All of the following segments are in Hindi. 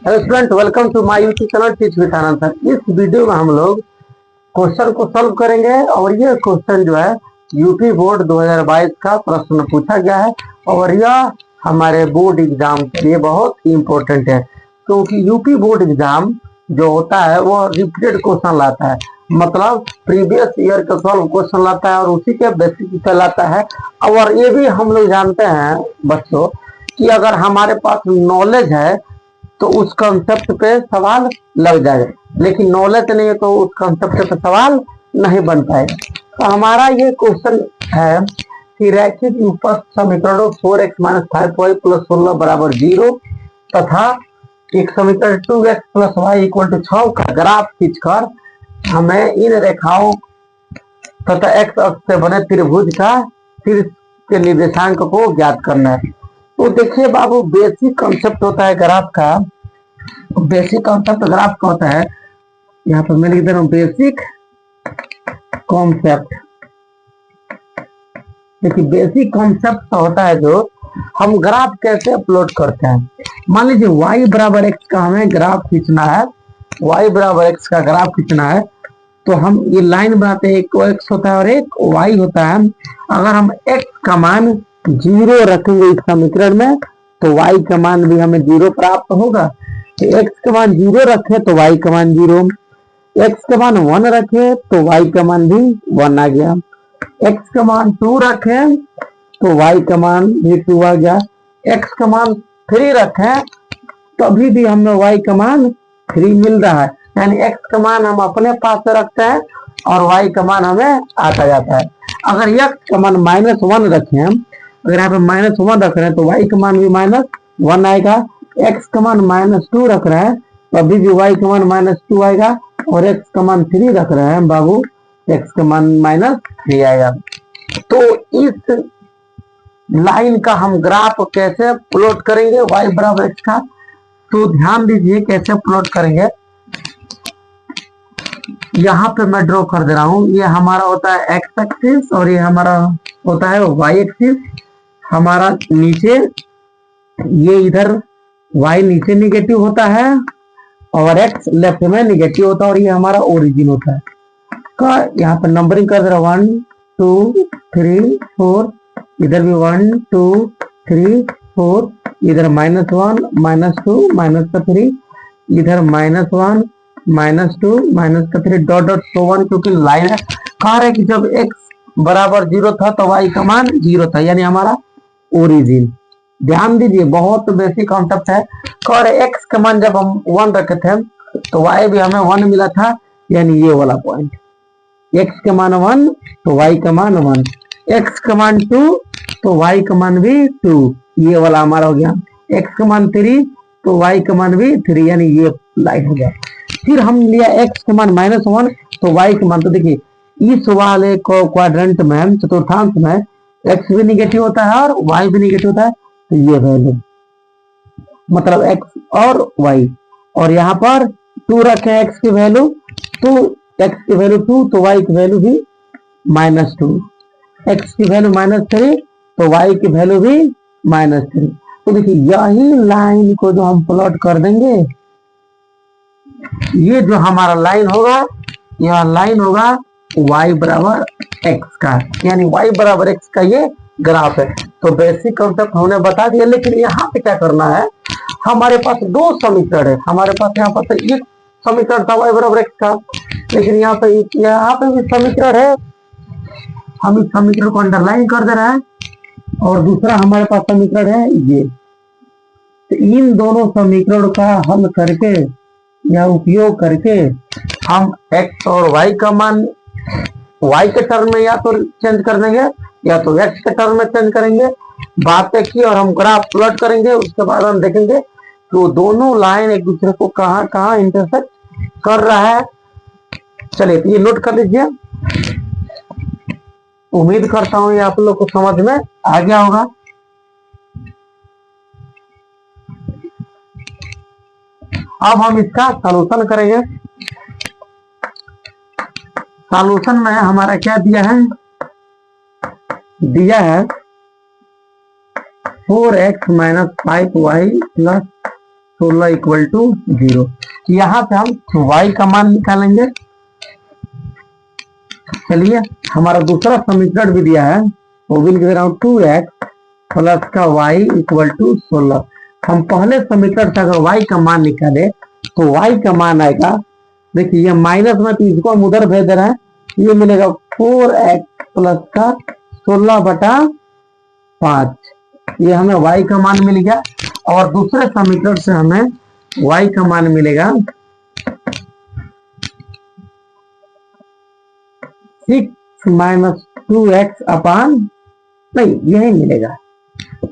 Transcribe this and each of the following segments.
Hello student, welcome to my YouTube channel teach with Anand sir. इस वीडियो में हम लोग क्वेश्चन को सॉल्व करेंगे और ये क्वेश्चन जो है यूपी बोर्ड 2022 का प्रश्न पूछा गया है और यह हमारे बोर्ड एग्जाम के लिए बहुत ही इम्पोर्टेंट है, क्योंकि यूपी बोर्ड एग्जाम जो होता है वो रिपीटेड क्वेश्चन लाता है, मतलब प्रीवियस ईयर का सॉल्व क्वेश्चन लाता है और उसी के बेसिस पे लाता है। और ये भी हम लोग जानते हैं बच्चों कि अगर हमारे पास नॉलेज है तो उस कंसेप्ट पे सवाल लग जाएगा, लेकिन नॉलेज नहीं है तो उस कंसेप्ट पे सवाल नहीं बन पाएगा। तो हमारा ये क्वेश्चन है कि रैखिक उपस्थ समीकरणों 4x - 5y + 16 = 0 तथा एक समीकरण 2x + y = 6 का ग्राफ खींचकर हमें इन रेखाओं तथा x अक्ष से बने त्रिभुज का शीर्ष के निर्देशांक को ज्ञात करना है। तो देखिए बाबू, बेसिक कॉन्सेप्ट होता है ग्राफ का। बेसिक कॉन्सेप्ट ग्राफ का होता है, यहाँ पर मैं लिख दे रहा हूँ बेसिक कॉन्सेप्ट। देखिए बेसिक कॉन्सेप्ट होता है जो हम ग्राफ कैसे अपलोड करते हैं। मान लीजिए y = x का हमें ग्राफ खींचना है, y = x का ग्राफ खींचना है तो हम ये लाइन बनाते हैं, एक x होता है और एक y होता है। अगर हम x का मान 0 रखेंगे इस समीकरण में तो y का मान भी हमें 0 प्राप्त होगा। तो x का मान 0 रखे तो y का मान 0, x का मान 1 रखे तो y का मान भी 1 आ गया, x का मान 2 रखे तो y का मान भी 2 आ गया, x का मान 3 रखे तो अभी भी हमें y का मान 3 मिल रहा है। यानी x का मान हम अपने पास से रखते हैं और y का मान हमें आता जाता है। अगर x का मान -1 रखें, अगर यहाँ पे -1 रख रहे हैं तो y का मान भी -1 आएगा, x का मान -2 रख रहे हैं तो अभी भी y का मान -2 आएगा और x का मान 3 रख रहे हैं बाबू, x का मान -3 आएगा। तो इस लाइन का हम ग्राफ कैसे प्लॉट करेंगे y = x का, तो ध्यान दीजिए कैसे प्लॉट करेंगे। यहाँ पे मैं ड्रॉ कर दे रहा हूँ, ये हमारा होता है x एक्सिस और ये हमारा होता है y एक्सिस। हमारा नीचे ये इधर y नीचे निगेटिव होता है और x लेफ्ट में निगेटिव होता है और ये हमारा ओरिजिन होता है। का यहाँ पर नंबरिंग कर दे रहा 1 2 3 4, इधर भी 1 2 3 4, इधर -1 -2 -3, इधर -1 -2 -3 डॉट डॉट सो 1, क्योंकि लाइन है। कह रहे कि जब x = 0 था तो y का मान 0 था, यानी हमारा ओरिजिन। ध्यान दीजिए बहुत बेसिक कॉन्सेप्ट है। कह रहे x का मान जब हम 1 रखे थे तो y भी हमें 1 मिला था, यानी ये वाला पॉइंट। x का मान 1 तो y का मान 1, x का मान 2 तो y का मान भी 2, ये वाला हमारा हो गया। x का मान 3 तो y का मान भी 3, यानी ये लाइन हो गया। फिर हम लिया x का मान -1 तो y का मान, तो देखिए इस वाले क्वाड्रेंट में चतुर्थांश में x भी निगेटिव होता है और y भी निगेटिव होता है, तो ये वैल्यू मतलब x और y, और यहाँ पर 2 रखे x की वैल्यू, तो x की वैल्यू 2 तो y की वैल्यू भी -2, x की वैल्यू -3 तो y की वैल्यू भी -3। तो देखिए यही लाइन को जो हम प्लॉट कर देंगे, ये जो हमारा लाइन होगा यह लाइन होगा y = x का, यानी y = x का ये ग्राफ है। तो बेसिक कॉन्सेप्ट हमने बता दिया, लेकिन यहाँ पे क्या करना है, हमारे पास 2 समीकरण है। हमारे पास यहाँ पर एक समीकरण था y = x का, लेकिन यहाँ पे भी समीकरण है, हम इस समीकरण को अंडरलाइन कर दे रहे हैं और दूसरा हमारे पास समीकरण है ये। तो इन दोनों समीकरण का हल करके या उपयोग करके हम x और y का मान y के टर्म में या तो चेंज कर देंगे या तो x के टर्म में चेंज करेंगे। बातें की और हम ग्राफ प्लॉट करेंगे, उसके बाद हम देखेंगे कि वो दोनों लाइन एक दूसरे को कहाँ कहाँ इंटरसेक्ट कर रहा है। चलिए तो ये नोट कर लीजिए। उम्मीद करता हूँ ये आप लोग को समझ में आ गया होगा। अब हम इसका सॉल्यूशन करेंगे। सॉल्यूशन में हमारा क्या दिया है, 4x - 5y + 16 इक्वल टू 0। यहाँ पे हम y का मान निकालेंगे। चलिए, हमारा दूसरा समीकरण भी दिया है, वो भी लिख दे रहा हूँ 2x प्लस का y इक्वल टू 16। हम पहले समीकरण से अगर y का मान निकाले तो y का मान आएगा, देखिए ये माइनस में, तो इसको हम उधर भेज दे रहे हैं, ये मिलेगा 4x प्लस का 16/5। ये हमें y का मान मिल गया। और दूसरे समीकरण से हमें y का मान मिलेगा 6 माइनस 2x अपान, नहीं यही मिलेगा,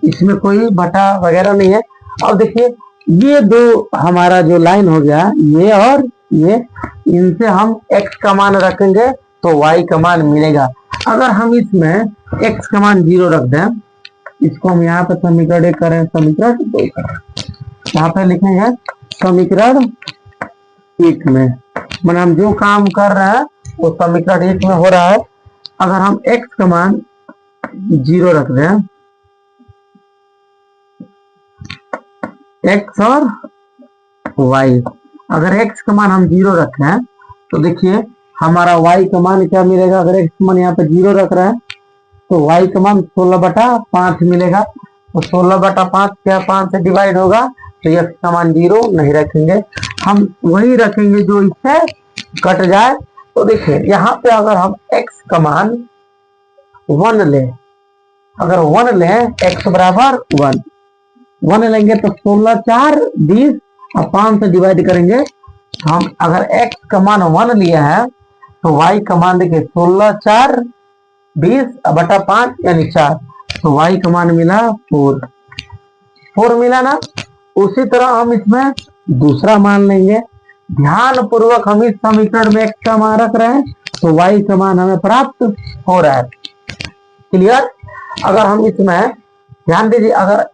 इसमें कोई बटा वगैरह नहीं है। अब देखिए ये दो हमारा जो लाइन हो गया, ये और ये, इनसे हम x का मान रखेंगे तो y का मान मिलेगा। अगर हम इसमें x का मान 0 रख दें, इसको हम यहाँ पे समीकरण 1 करें, समीकरण 2 करें, यहाँ पे लिखेंगे समीकरण 1 में, मतलब हम जो काम कर रहे हैं वो समीकरण 1 में हो रहा है। अगर हम x का मान 0 रख दें, x और y, अगर x का मान हम 0 रखें तो देखिए हमारा y का मान क्या मिलेगा। अगर x का मान यहाँ पे 0 रख रहे हैं तो y का मान 16/5 मिलेगा। तो 16/5 क्या 5 से डिवाइड होगा, तो x का मान 0 नहीं रखेंगे, हम वही रखेंगे जो इससे कट जाए। तो देखिए यहाँ पे अगर हम x का मान 1 ले, अगर 1 ले, x बराबर 1 लेंगे तो 16 4 20 और 5 से डिवाइड करेंगे। हम अगर x का मान 1 लिया है तो y का मान देखिए 16 4 20/5 यानी 4, तो y का मान मिला 4 मिला ना। उसी तरह हम इसमें दूसरा मान लेंगे, ध्यान पूर्वक हम इस समीकरण में x का मान रख रहे हैं तो y का मान हमें प्राप्त हो रहा है। क्लियर? अगर हम इसमें ध्यान दीजिए, अगर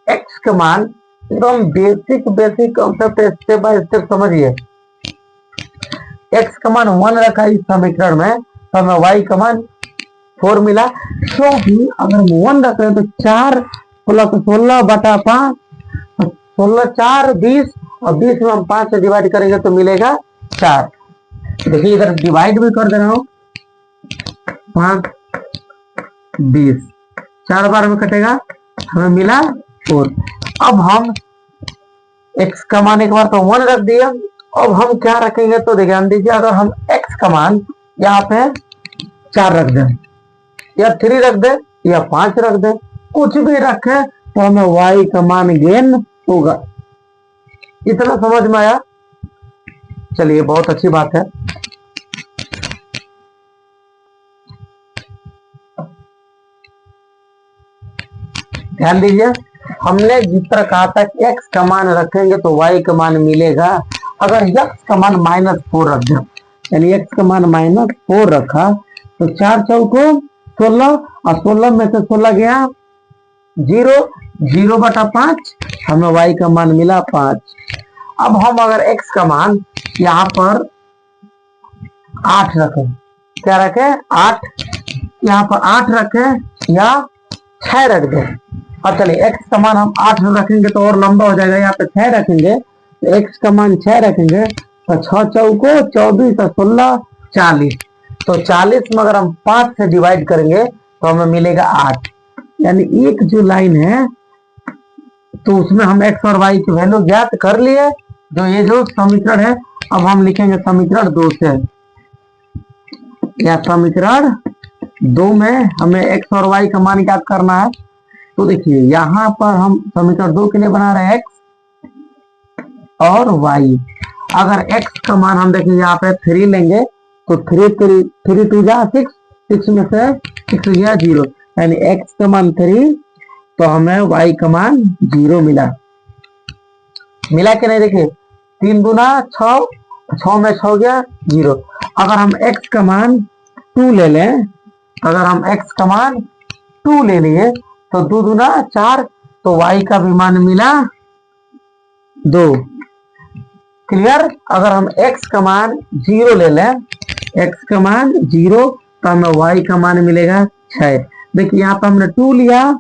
x का मान एकदम basic concept, step by step समझिए। x का मान 1 रखा इस समीकरण में तो हमें y का मान 4 मिला, क्योंकि अगर हम 1 रख रहे हैं तो 4 प्लस 16/5, 16 4 20 और 20 में हम 5 से डिवाइड करेंगे तो मिलेगा 4। देखिए इधर डिवाइड भी कर दे रहा हूँ, 5 20 4 बार में कटेगा, हमें मिला 4। अब हम x का मान एक बार तो 1 रख दिया, अब हम क्या रखेंगे तो ध्यान दीजिए, अगर हम x का मान यहाँ पे 4 रख दें या 3 रख दे या 5 रख दे, कुछ भी रखे तो हमें y का मान गेन होगा। इतना समझ में आया? चलिए बहुत अच्छी बात है। ध्यान दीजिए, हमने जिस तरह कहा था कि x का मान रखेंगे तो y का मान मिलेगा। अगर x का मान -4 रख दें, यानी x का मान -4 रखा तो 4 चौको 16 और 16 में से 16 गया 0/5, हमें y का मान मिला 5। अब हम अगर x का मान यहाँ पर 8 रखें, क्या रखें 8, यहाँ पर 8 रखें या 6 रख दें। और चलिए x का मान हम 8 रखेंगे तो और लंबा हो जाएगा, यहाँ पे 6 रखेंगे तो x का मान 6 रखेंगे तो 6 चौको 24 और 16 40, तो 40 में अगर हम 5 से डिवाइड करेंगे तो हमें मिलेगा 8। यानी एक जो लाइन है तो उसमें हम x और y की वैल्यू ज्ञात कर लिए, जो ये जो समीकरण है। अब हम लिखेंगे समीकरण 2 से, या समीकरण 2 में हमें x और y का मान ज्ञात करना है। तो देखिए यहाँ पर हम समीकरण 2 के लिए बना रहे हैं x और y। अगर x का मान हम देखेंगे यहाँ पे 3 लेंगे तो 3 2 जा 6, 6 में से 6 गया 0, यानी x का मान 3 तो हमें y का मान 0 मिला कि नहीं। देखिए 3 गुना 6, 6 में 6 गया 0। अगर हम x का मान 2 ले लें, अगर हम x का मान 2 ले लिए तो 2 दूना 4, तो y का भी मान मिला 2। क्लियर? अगर हम x का मान 0 ले लें, x का मान 0 तो हमें y का मान मिलेगा 6। देखिए यहाँ पर हमने 2 लिया,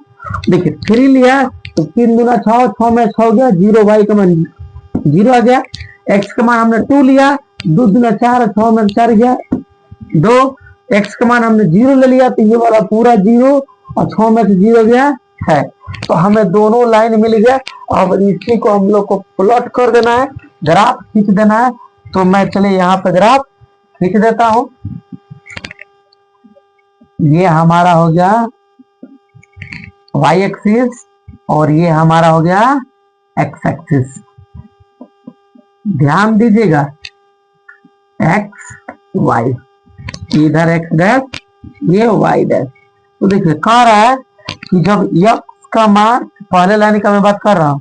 देखिए 3 लिया तो 3 दूना 6, 6 में 6 गया, 0 वाई का मान 0 आ गया। एक्स का मान हमने 2 लिया, 2 दूना 4, 6 में 4 गया 2। एक्स का मान हमने 0 ले लिया, तो ये वाला पूरा 0 और 6 में से 0 गया है। तो हमें दोनों लाइन मिल गया। अब इसी को हम लोग को प्लॉट कर देना है, ग्राफ खींच देना है। तो मैं चले यहाँ पे ग्राफ खींच देता हूं। ये हमारा हो गया y एक्सिस और ये हमारा हो गया x एक्सिस। ध्यान दीजिएगा x y, इधर x डैश, ये y डैश। तो देखिए कह रहा है कि जब x का मान, पहले लाइन का मैं बात कर रहा हूँ,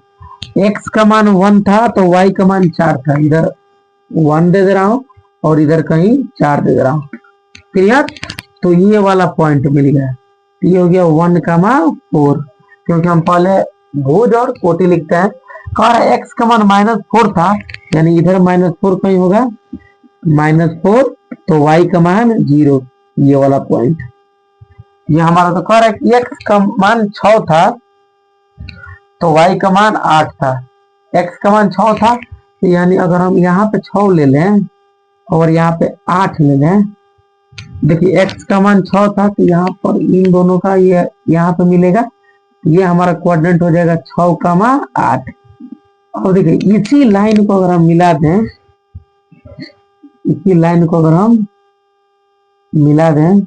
x का मान 1 था तो y का मान 4 था। इधर 1 दे दे रहा हूं और इधर कहीं 4 दे दे रहा हूं। क्लियर? तो ये वाला पॉइंट मिल गया। ये हो गया 1,4, क्योंकि हम पहले भुज और कोटि लिखते हैं। कह रहा है x का मान -4 था, यानी इधर -4 कहीं होगा, -4, तो y का मान 0, ये वाला पॉइंट। ये हमारा तो कह रहा है कि x का मान 6 था तो y का मान 8 था। x का मान 6 था, तो यानी अगर हम यहाँ पे 6 ले लें और यहाँ पे 8 ले लें, देखिए x का मान 6 था तो यहाँ पर इन दोनों का ये यहाँ पे मिलेगा, ये हमारा क्वाड्रेंट हो जाएगा 6,8। और देखिए इसी लाइन को अगर हम मिला दें, इसी लाइन को अगर हम मिला दें,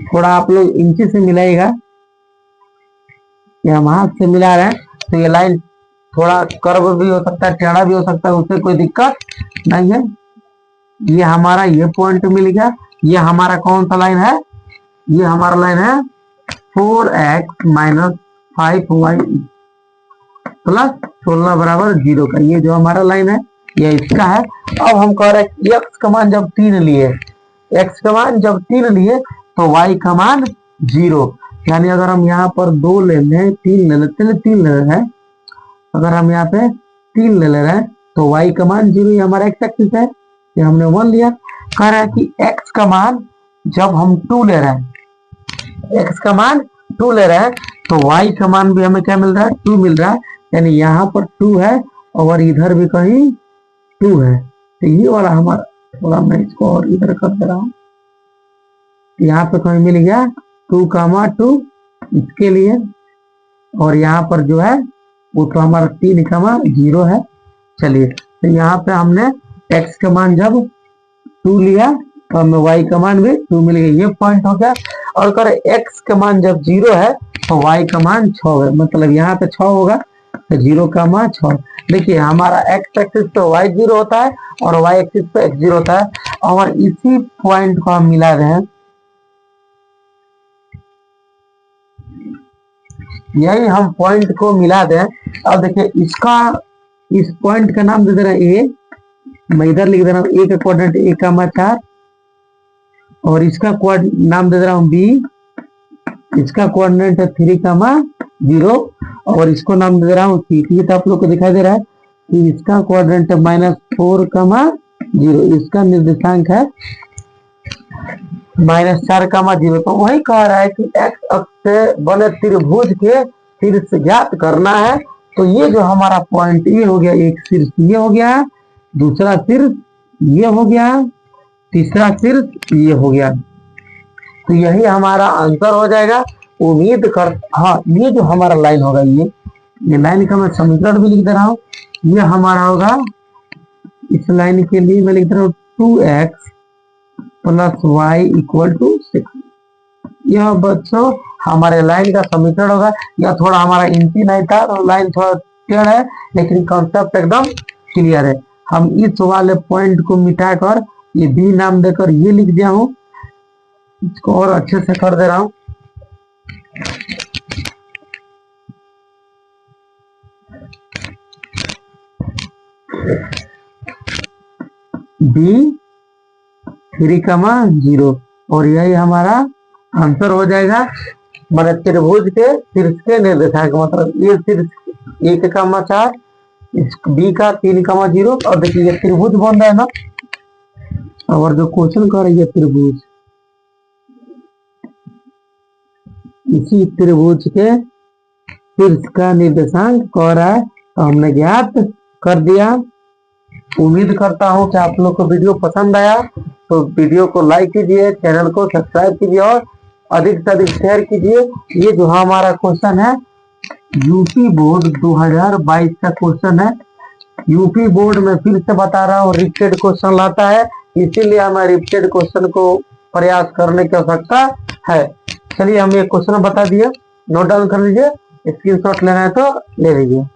थोड़ा आप लोग इंची से मिलाइएगा, या हम हाथ से मिला रहे हैं, तो ये लाइन थोड़ा कर्व भी हो सकता है, टेढ़ा भी हो सकता है, उससे कोई दिक्कत नहीं है। ये हमारा ये पॉइंट मिल गया। ये हमारा कौन सा लाइन है? ये हमारा लाइन है 4x - 5y + 16 = 0 का। ये जो हमारा लाइन है ये इसका है। अब हम कह रहे हैं कि x का मान जब 3 लिए, x का मान जब 3 लिए तो y का मान 0, यानी अगर हम यहाँ पर 2 ले लें, 3 ले लेते हैं, 3 ले रहे हैं, अगर हम यहाँ पे 3 ले रहे हैं तो y का मान 0, ये हमारा x एक्सिस है, ये हमने 1 लिया। कह रहा है कि x का मान जब हम 2 ले रहे हैं, x का मान 2 ले रहे हैं, तो y का मान भी हमें क्या मिल रहा है? 2 मिल रहा है, यानी यहाँ पर 2 है और इधर भी कहीं 2 है। तो ये वाला हमारा, थोड़ा मैं इसको और इधर कर दे रहा हूँ, यहाँ पे कहीं मिल गया 2,2 इसके लिए, और यहाँ पर जो है वो तो हमारा 3,0 है। चलिए, तो यहाँ पे हमने x का मान जब 2 लिया तो हमें y का मान भी 2 मिल गया, ये पॉइंट हो गया। और कर x का मान जब 0 है तो y का मान 6 है, मतलब यहाँ पे 6 होगा तो 0 का मान 6। देखिए हमारा x एक्सिस पे y 0 होता है और y एक्सिस पे x 0 होता है, और इसी पॉइंट को हम मिला रहे हैं, यही हम पॉइंट को मिला दें। अब देखिए इसका, इस पॉइंट का नाम दे दे रहा है a, मैं इधर लिख दे रहा हूँ a का क्वाड्रेंट 1,4, और इसका नाम दे दे रहा हूँ b, इसका कोऑर्डिनेट है 3,0 और इसको नाम दे रहा हूँ c। ये तो आप लोग को दिखाई दे रहा है कि इसका कोऑर्डिनेट है -4,0, इसका निर्देशांक है -4,0। तो वही कह रहा है कि x अक्ष से बने त्रिभुज के शीर्ष ज्ञात करना है। तो ये जो हमारा पॉइंट ये हो गया, एक शीर्ष ये हो गया, दूसरा शीर्ष ये हो गया, तीसरा शीर्ष ये हो गया। तो यही हमारा आंसर हो जाएगा। उम्मीद कर, हाँ ये जो हमारा लाइन होगा, ये लाइन का मैं समीकरण भी लिख दे रहा हूँ। ये हमारा होगा, इस लाइन के लिए मैं लिख दे रहा हूँ 2x + y = 6। यह बच्चों हमारे लाइन का समीकरण होगा। यह थोड़ा हमारा इंची नहीं था तो लाइन थोड़ा टेढ़ है, लेकिन कॉन्सेप्ट एकदम क्लियर है। हम इस वाले पॉइंट को मिटाकर ये बी नाम देकर ये लिख दिया हूँ, इसको और अच्छे से कर दे रहा हूँ। b 3,0 और यही हमारा आंसर हो जाएगा। मैंने त्रिभुज के शीर्ष के निर्देशांक, मतलब ये शीर्ष 1,4, बी का 3,0, और देखिए ये त्रिभुज बन रहा है ना, और जो क्वेश्चन कर रही है त्रिभुज, इसी त्रिभुज के शीर्ष का निर्देशांक कह रहा है, तो हमने ज्ञात कर दिया। उम्मीद करता हूं कि आप लोग को वीडियो पसंद आया, तो वीडियो को लाइक कीजिए, चैनल को सब्सक्राइब कीजिए और अधिक से अधिक शेयर कीजिए। ये जो हमारा क्वेश्चन है यूपी बोर्ड 2022 का क्वेश्चन है। यूपी बोर्ड में फिर से बता रहा हूँ रिपीटेड क्वेश्चन लाता है, इसीलिए हमें रिपीटेड क्वेश्चन को प्रयास करने की आवश्यकता है। चलिए हम ये क्वेश्चन बता दिए, नोट डाउन कर लीजिए, स्क्रीनशॉट लेना है तो ले लीजिए।